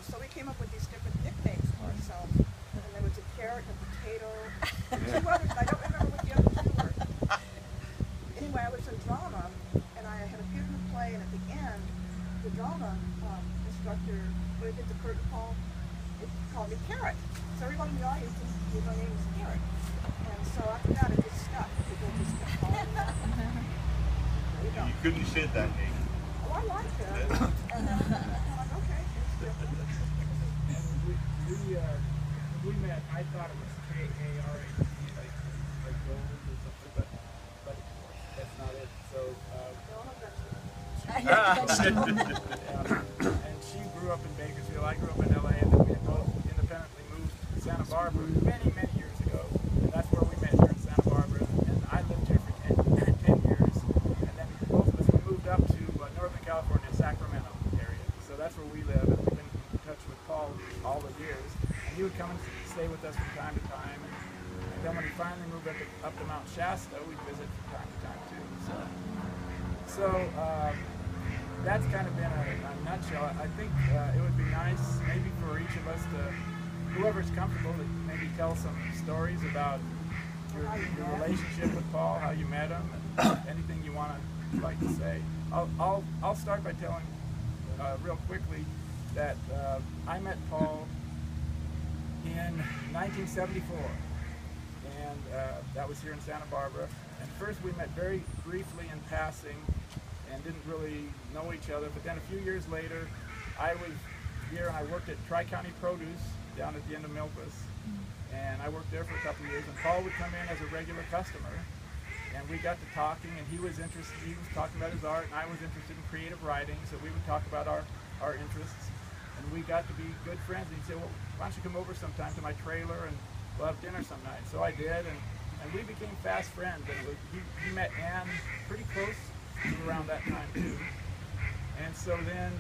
so we came up with these different nicknames for ourselves. And there was a carrot, a potato, and two others. I don't remember what the other two were. Anyway, I was in drama, and I had appeared in the play, and at the end, the drama instructor, when it did the curtain call, it called me Carrot. So everyone in the audience just knew my name was Carrot. And so after that, it just stuck. People just kept calling me that. There you go. You couldn't have said that name. Oh, I liked it. And I'm like, okay, it's different. And we met, I thought it was K-A-R-A-T, like gold or something, but that's not it. So, and she grew up in Bakersfield, I grew up in LA, and then we both independently moved to Santa Barbara many, many years ago. And that's where we met, here in Santa Barbara. And I lived here for 10 years. And then both of us, we moved up to Northern California, Sacramento area. So that's where we live, and we've been in touch with Paul all the years. And he would come and stay with us from time to time. And then when he finally moved up to Mount Shasta, we'd visit from time to time too. So that's kind of been a nutshell. I think it would be nice maybe for each of us to, whoever's comfortable, to maybe tell some stories about your relationship with Paul, how you met him, and anything you want to like to say. I'll start by telling real quickly that I met Paul in 1974, and that was here in Santa Barbara. And first we met very briefly in passing and didn't really know each other, but then a few years later I was here and I worked at Tri-County Produce down at the end of Milpas, and I worked there for a couple of years, and Paul would come in as a regular customer, and we got to talking, and he was interested, he was talking about his art, and I was interested in creative writing, so we would talk about our interests, and we got to be good friends. And he'd say, well, why don't you come over sometime to my trailer and we'll have dinner some night. So I did, and we became fast friends. And he met Ann pretty close to around that time too. And so then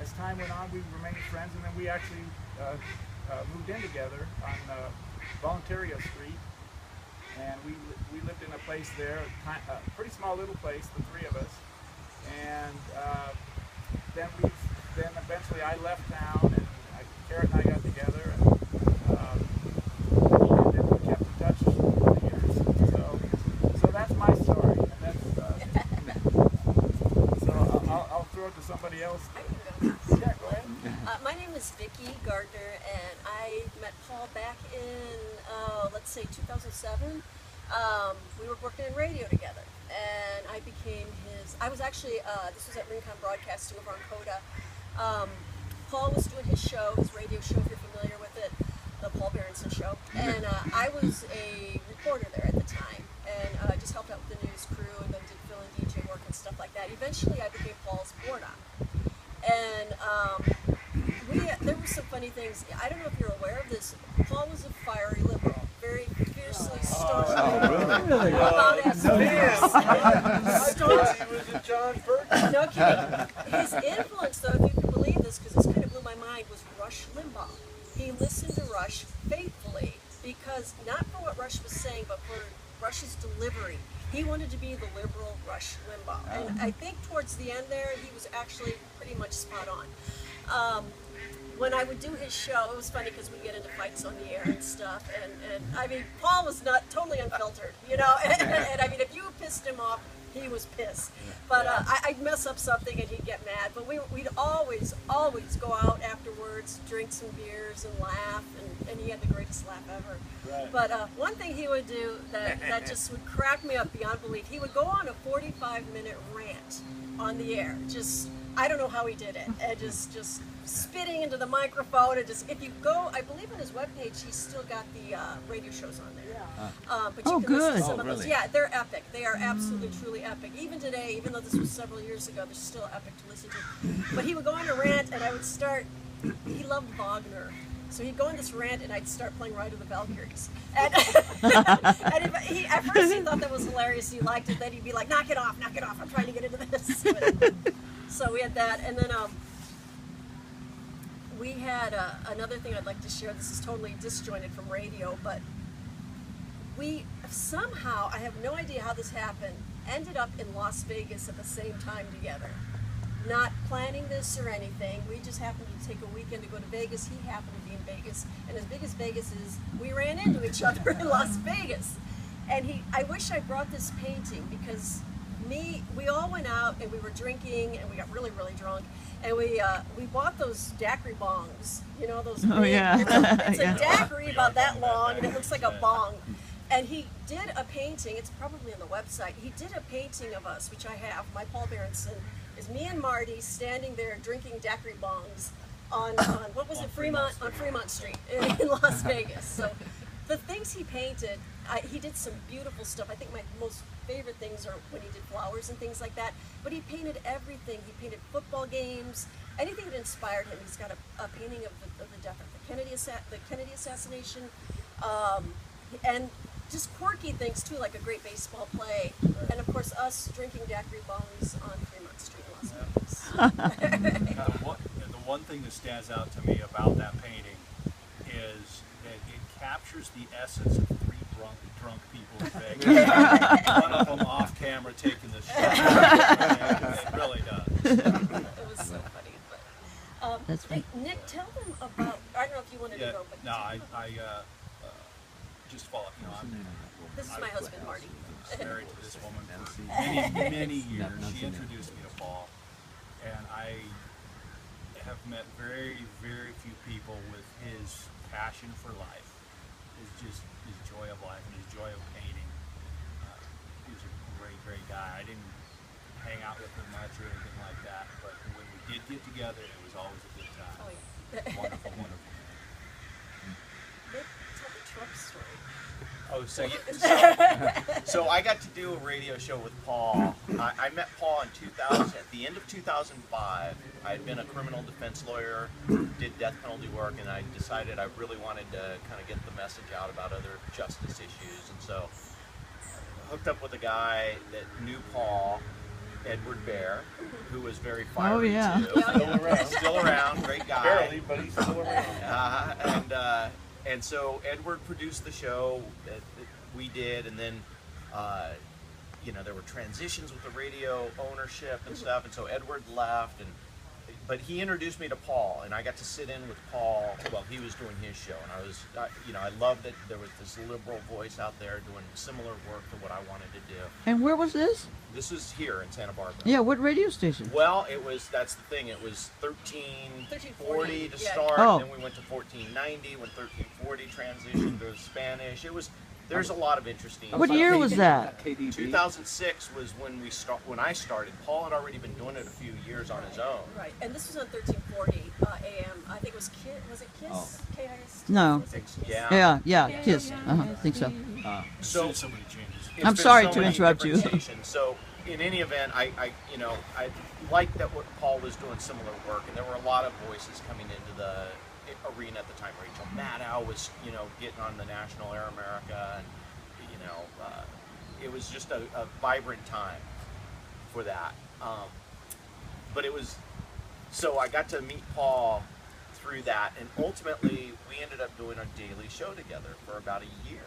as time went on, we remained friends, and then we actually moved in together on Voluntario Street. And we lived in a place there, a pretty small little place, the three of us. And then eventually I left town, and Carrot and I got together, and then we kept in touch over the years. So that's my story, and that's so I'll throw it to somebody else. Yeah, go ahead. My name is Vicki Gardner, and I met Paul back in, let's say 2007. We were working in radio together, and I became I was actually, this was at Rincon Broadcasting over on Coda. Paul was doing his show, his radio show, if you're familiar with it, the Paul Berenson show, and I was a reporter there at the time, and I just helped out with the news crew, and then did fill-in DJ work and stuff like that. Eventually I became Paul's board op, and there were some funny things. I don't know if you're aware of this. Paul was a fiery liberal, very fiercely staunch. Really? About as fierce. Staunch. He was a John Burke. No kidding. His influence, though, if you can believe this, because this kind of blew my mind, was Rush Limbaugh. He listened to Rush faithfully because, not for what Rush was saying, but for Rush's delivery. He wanted to be the liberal Rush Limbaugh. And I think towards the end there, he was actually pretty much spot on. When I would do his show, it was funny because we'd get into fights on the air and stuff, and I mean, Paul was not totally unfiltered, you know, and I mean, if you pissed him off, he was pissed. But I'd mess up something and he'd get mad, but we'd always go out afterwards, drink some beers and laugh, and he had the greatest laugh ever. Right. But one thing he would do that just would crack me up beyond belief, he would go on a 45-minute rant on the air, just, I don't know how he did it, and just spitting into the microphone, and just, if you go, I believe on his webpage, he's still got the radio shows on there. Yeah. But you can listen to some of those. Yeah, they're epic. They are absolutely, truly epic. Even today, even though this was several years ago, they're still epic to listen to. But he would go on a rant, and I would start, he loved Wagner. So he'd go on this rant, and I'd start playing Ride of the Valkyries. And, and at first he thought that was hilarious, he liked it, then he'd be like, knock it off, I'm trying to get into this. But, so we had that, and then we had another thing I'd like to share. This is totally disjointed from radio, but we somehow, I have no idea how this happened, ended up in Las Vegas at the same time together. not planning this or anything. We just happened to take a weekend to go to Vegas. He happened to be in Vegas, and as big as Vegas is, we ran into each other in Las Vegas. And I wish I brought this painting, because we all went out and we were drinking and we got really, really drunk, and we bought those daiquiri bongs, you know, those Oh, big, yeah. it's a daiquiri about that long and it looks like a bong. And he did a painting, it's probably on the website, he did a painting of us, which I have, my Paul Berenson, is me and Marty standing there drinking daiquiri bongs on what was it, Fremont Street in Las Vegas. So the things he painted, he did some beautiful stuff. I think my most favorite things are when he did flowers and things like that. But he painted everything. He painted football games, anything that inspired him. He's got a painting of the death of the Kennedy assassination, and just quirky things too, like a great baseball play, and of course us drinking daiquiri bongs on Fremont Street in Las Vegas. The one thing that stands out to me about that painting is that it captures the essence of three drunk people in Vegas. One of them off camera taking the shot. It really does. It was so funny. But, That's hey, Nick, tell them about, I don't know if you wanted to go, but No, tell I them just follow. You know, this is my husband, Marty. I was married to this woman for many years. She introduced me to Paul, and I have met very, very few people with his passion for life, his joy of life and his joy of painting. He was a great, great guy. I didn't hang out with him much or anything like that, but when we did get together, it was always a good time. Oh, yeah. Wonderful, wonderful. Nick, tell the Trump story. Oh, so I got to do a radio show with Paul. I met Paul in 2000, at the end of 2005. I had been a criminal defense lawyer, did death penalty work, and I decided I really wanted to kind of get the message out about other justice issues. And so I hooked up with a guy that knew Paul, Edward Bear, who was very fiery too. Still around, great guy. Barely, but he's still around. And so Edward produced the show that we did, and then there were transitions with the radio ownership and stuff, and so Edward left, but he introduced me to Paul, and I got to sit in with Paul while he was doing his show, and I loved that there was this liberal voice out there doing similar work to what I wanted to do. And where was this? This was here in Santa Barbara. Yeah, what radio station? Well, that's the thing. It was 1340 to start, Oh. then we went to 1490 when 1340 transitioned to Spanish. There's a lot of interesting. What year was that? 2006 was when I started. Paul had already been doing it a few years on his own. Right, and this was on 1340 AM. I think it was KISS. Was it KISS? KISS? No. Was it KISS? Yeah, Kiss. I think so. So so many changes. it's I'm been sorry so to many interrupt you. different stations. So in any event, I liked that what Paul was doing similar work, and there were a lot of voices coming into the arena at the time. Rachel Maddow was, getting on the National Air America, and it was just a vibrant time for that. But it was, so I got to meet Paul through that, and ultimately we ended up doing a daily show together for about a year.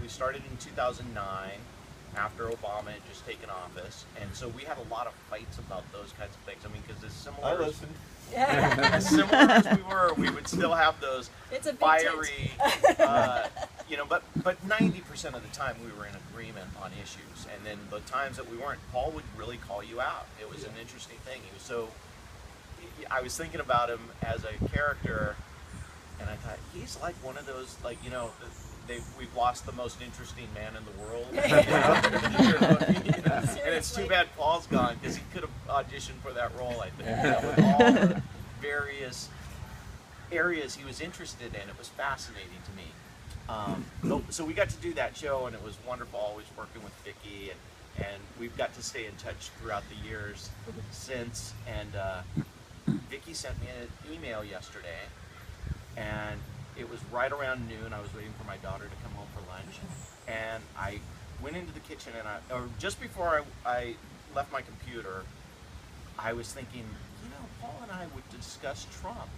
We started in 2009 after Obama had just taken office, and so we had a lot of fights about those kinds of things. I mean, because as I similar listened. as similar as we were, we would still have those It's a big fiery, but 90% of the time we were in agreement on issues, and then the times that we weren't, Paul would really call you out. It was an interesting thing. He was so. I was thinking about him as a character, and I thought he's like one of those, we've lost the most interesting man in the world. And it's too bad Paul's gone, because he could have auditioned for that role, I think. With all the various areas he was interested in, it was fascinating to me. So we got to do that show, and it was wonderful, always working with Vicki, and we've got to stay in touch throughout the years since. And Vicki sent me an email yesterday, and it was right around noon. I was waiting for my daughter to come home for lunch, and I went into the kitchen, and just before I left my computer, I was thinking, Paul and I would discuss Trump.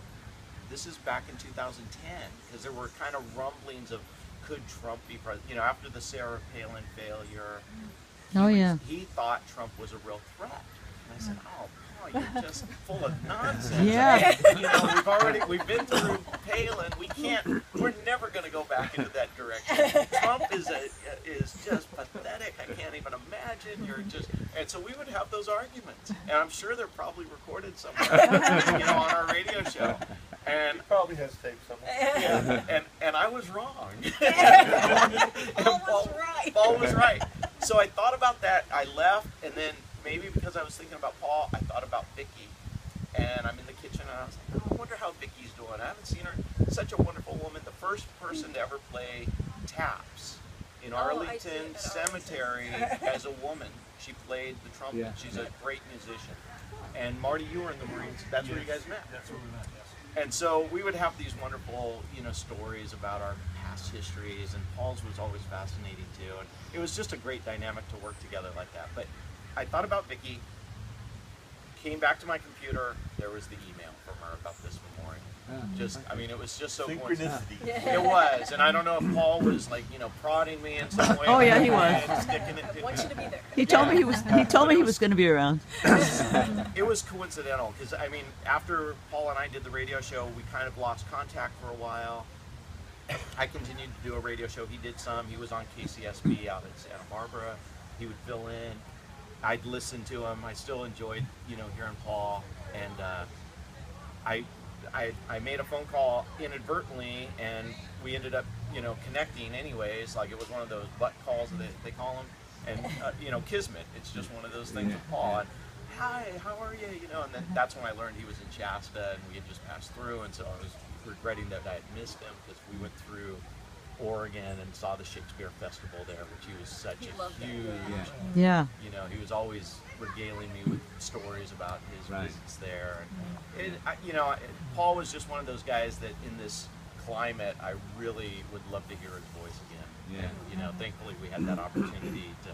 This is back in 2010, because there were kind of rumblings of, could Trump be president? After the Sarah Palin failure, Oh, yeah. he thought Trump was a real threat. And I said, oh, Paul, you're just full of nonsense. Yeah. You know, we've been through Palin. We're never going to go back into that direction. Trump is just pathetic. I can't even imagine. And so we would have those arguments, and I'm sure they're probably recorded somewhere, you know, on our radio show. And He probably has tape somewhere. yeah, and I was wrong. Paul was right. Paul was right. So I thought about that. I left, and then maybe because I was thinking about Paul, I thought about Vicky. And I'm in the kitchen, and I was like, oh, I wonder how Vicky's doing. I haven't seen her. Such a wonderful woman. The first person to ever play taps in Arlington Cemetery as a woman. She played the trumpet. Yeah. She's a great musician. And Marty, you were in the Marines. That's where you guys met. That's where we met, yes. And so we would have these wonderful, you know, stories about our past histories, and Paul's was always fascinating too. And it was just a great dynamic to work together like that. But I thought about Vicky, came back to my computer, there was the email from her about this memorial. I mean, it was just so coincidental. Synchronicity. It was, and I don't know if Paul was like, you know, prodding me in some way. Oh, yeah, he was. And sticking it I want you to be there. He told me he was. He told me he was going to be around. It was coincidental because I mean, after Paul and I did the radio show, we kind of lost contact for a while. I continued to do a radio show. He did some. He was on KCSB out in Santa Barbara. He would fill in. I'd listen to him. I still enjoyed, you know, hearing Paul. And I made a phone call inadvertently, and we ended up, you know, connecting anyways. Like it was one of those butt calls that they call them. And you know, kismet. It's just one of those things with Paul. And, hi, how are you? You know, and then that's when I learned he was in Shasta, and we had just passed through, and so I was regretting that I had missed him because we went through Oregon and saw the Shakespeare Festival there, which he was such He a loved that. huge. Yeah. You know, he was always regaling me with stories about his visits there. And you know, Paul was just one of those guys that in this climate, I really would love to hear his voice again. Yeah. And you know, thankfully we had that opportunity to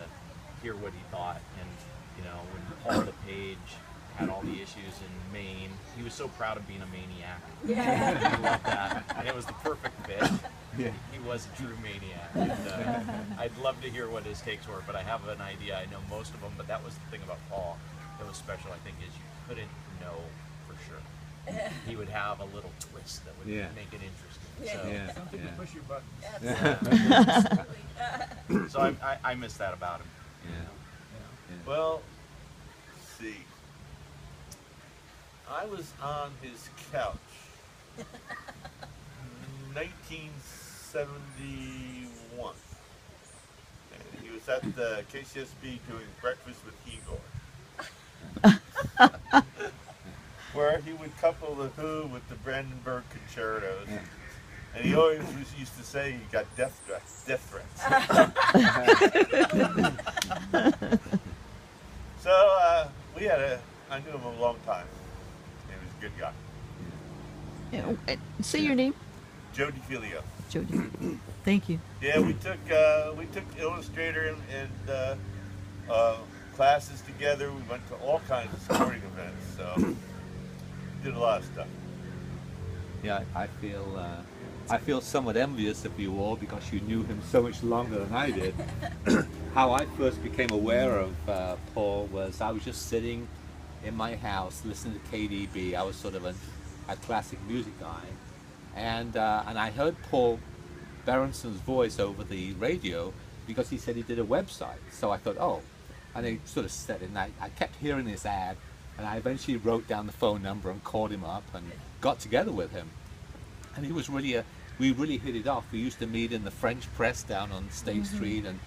hear what he thought. And you know, when Paul LePage had all the issues in Maine, he was so proud of being a maniac. Yeah. He loved that, and it was the perfect fit. Yeah. He was a true maniac. And, I'd love to hear what his takes were, but I have an idea. I know most of them, but that was the thing about Paul that was special, I think, is you couldn't know for sure. He would have a little twist that would make it interesting. Yeah. So, Something to push your buttons. Absolutely. so I miss that about him. Well, let's see. I was on his couch in 1971. And he was at the KCSB doing Breakfast with Igor. Where he would couple the Who with the Brandenburg concertos. And he always used to say he got death threats. So I knew him a long time. He was a good guy. Say your name. Joe DeFilio. Jody. Thank you. Yeah, we took Illustrator and classes together. We went to all kinds of sporting events. So did a lot of stuff. Yeah, I feel somewhat envious of you all because you knew him so much longer than I did. How I first became aware of Paul was I was just sitting in my house listening to KDB. I was sort of a classic music guy, and I heard Paul Berenson's voice over the radio because he said he did a website. So I thought, oh, and he sort of said it, and I kept hearing this ad, and I eventually wrote down the phone number and called him up and got together with him. And he was really we really hit it off. We used to meet in the French press down on State Street and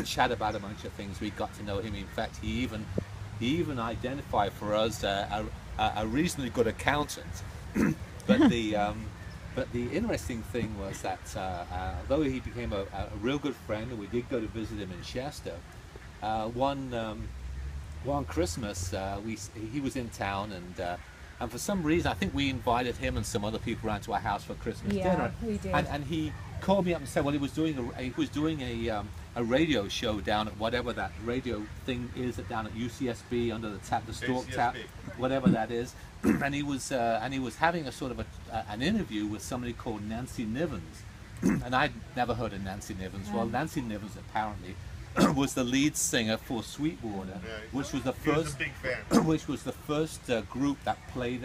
chat about a bunch of things. We got to know him. In fact, he even identified for us a reasonably good accountant. But the interesting thing was that although he became a real good friend, and we did go to visit him in Shasta, one Christmas he was in town, and for some reason I think we invited him and some other people around to our house for Christmas dinner. We did. And he called me up and said, well, he was doing a radio show down at whatever that radio thing is down at UCSB under the Stork Tap, whatever that is. And he was having a sort of an interview with somebody called Nancy Nivens. And I'd never heard of Nancy Nivens. Well, Nancy Nivens apparently was the lead singer for Sweetwater, Yeah, which was the he was first a big fan. which was the first group that played